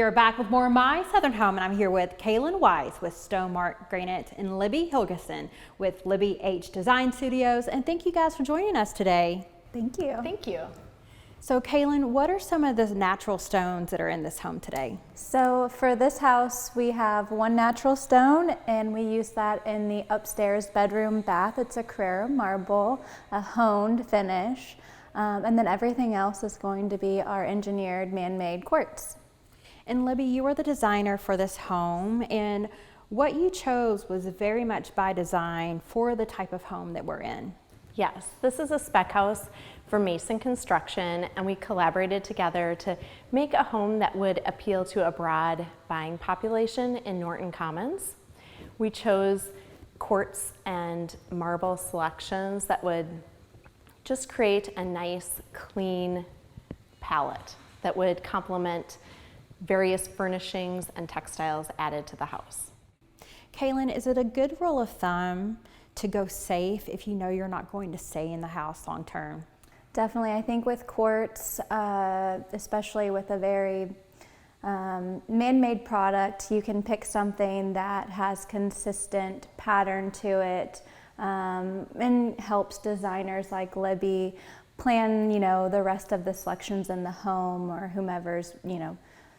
are back with more of My Southern Home, and I'm here with Kaylyn Wise with StoneMark Granite and Libby Helgeson with Libby H Design Studios. And thank you guys for joining us today. Thank you. Thank you. So Kaylyn, what are some of the natural stones that are in this home today? So for this house, we have one natural stone, and we use that in the upstairs bedroom bath. It's a Carrara marble, a honed finish. And then everything else is going to be our engineered man-made quartz. And Libby, you are the designer for this home, and what you chose was very much by design for the type of home that we're in. Yes, this is a spec house for Mason Construction, and we collaborated together to make a home that would appeal to a broad buying population in Norton Commons. We chose quartz and marble selections that would just create a nice, clean palette that would complement various furnishings and textiles added to the house. Kaylyn, is it a good rule of thumb to go safe if you know you're not going to stay in the house long term? Definitely. I think with quartz, especially with a very man-made product, you can pick something that has consistent pattern to it and helps designers like Libby plan, the rest of the selections in the home or whomever's,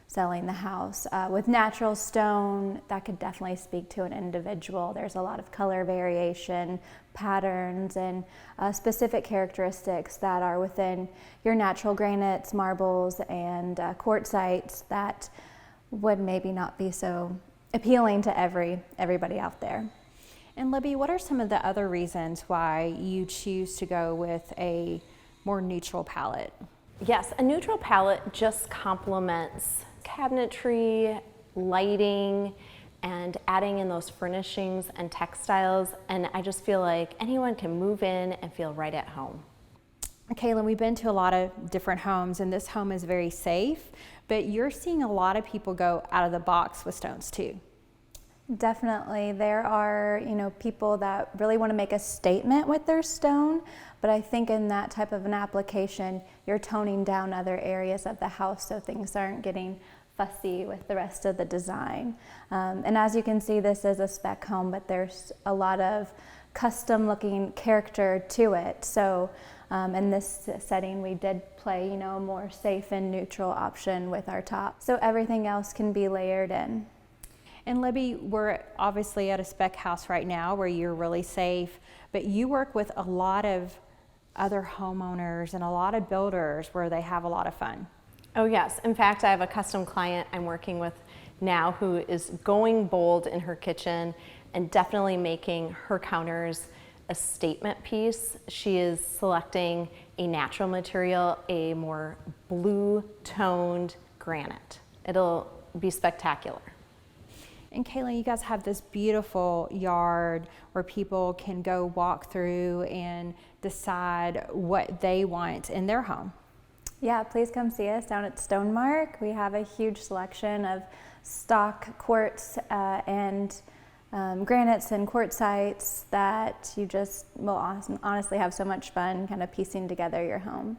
selling the house. With natural stone, that could definitely speak to an individual. There's a lot of color variation, patterns, and specific characteristics that are within your natural granites, marbles, and quartzites that would maybe not be so appealing to everybody out there. And Libby, what are some of the other reasons why you choose to go with a more neutral palette? Yes, a neutral palette just complements cabinetry, lighting, and adding in those furnishings and textiles, and I just feel like anyone can move in and feel right at home. Kaylyn, we've been to a lot of different homes, and this home is very safe, but you're seeing a lot of people go out of the box with stones too. Definitely. There are, people that really want to make a statement with their stone, but I think in that type of an application, you're toning down other areas of the house so things aren't getting fussy with the rest of the design. And as you can see, this is a spec home, but there's a lot of custom looking character to it. So in this setting, we did play, a more safe and neutral option with our top. So everything else can be layered in. And Libby, we're obviously at a spec house right now where you're really safe, but you work with a lot of other homeowners and a lot of builders where they have a lot of fun. Oh yes, in fact, I have a custom client I'm working with now who is going bold in her kitchen and definitely making her counters a statement piece. She is selecting a natural material, a more blue-toned granite. It'll be spectacular. And Kaylyn, you guys have this beautiful yard where people can go walk through and decide what they want in their home. Yeah, please come see us down at StoneMark. We have a huge selection of stock quartz and granites and quartzites that you just will honestly have so much fun kind of piecing together your home.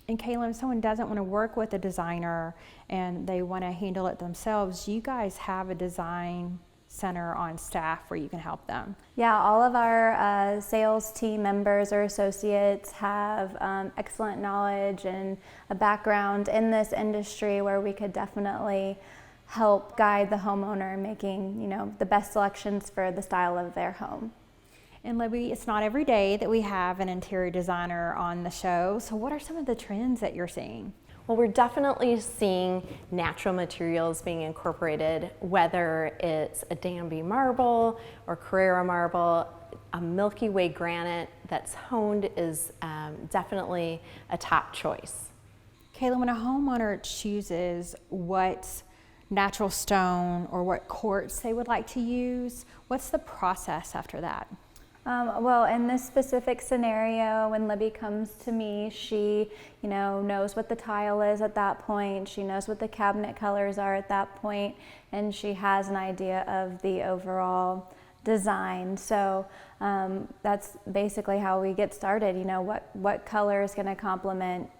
And Kaylyn, if someone doesn't want to work with a designer and they want to handle it themselves, you guys have a design center on staff where you can help them. Yeah, all of our sales team members or associates have excellent knowledge and a background in this industry where we could definitely help guide the homeowner in making, the best selections for the style of their home. And Libby, it's not every day that we have an interior designer on the show. So what are some of the trends that you're seeing? Well, we're definitely seeing natural materials being incorporated, whether it's a Danby marble or Carrara marble. A Milky Way granite that's honed is definitely a top choice. Kaylyn, when a homeowner chooses what natural stone or what quartz they would like to use, what's the process after that? Well, in this specific scenario, when Libby comes to me, she, knows what the tile is at that point. She knows what the cabinet colors are at that point, and she has an idea of the overall design. So that's basically how we get started. What color is going to complement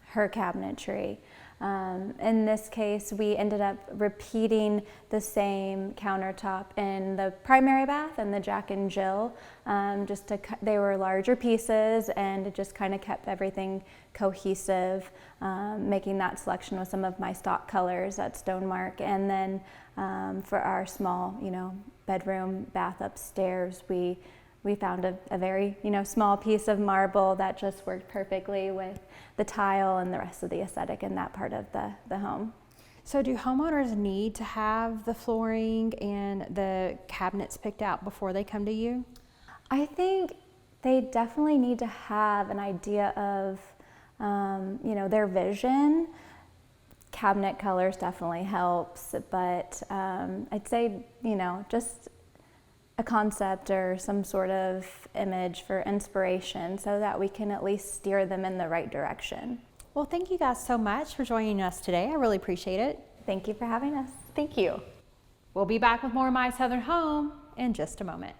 her cabinetry. In this case, we ended up repeating the same countertop in the primary bath and the Jack and Jill. They were larger pieces, and it just kind of kept everything cohesive, making that selection with some of my stock colors at StoneMark. And then for our small, bedroom bath upstairs, we found a very, small piece of marble that just worked perfectly with the tile and the rest of the aesthetic in that part of the home. So do homeowners need to have the flooring and the cabinets picked out before they come to you? I think they definitely need to have an idea of, their vision. Cabinet colors definitely helps, but I'd say, just a concept or some sort of image for inspiration so that we can at least steer them in the right direction. Well, thank you guys so much for joining us today. I really appreciate it. Thank you for having us. Thank you. We'll be back with more of My Southern Home in just a moment.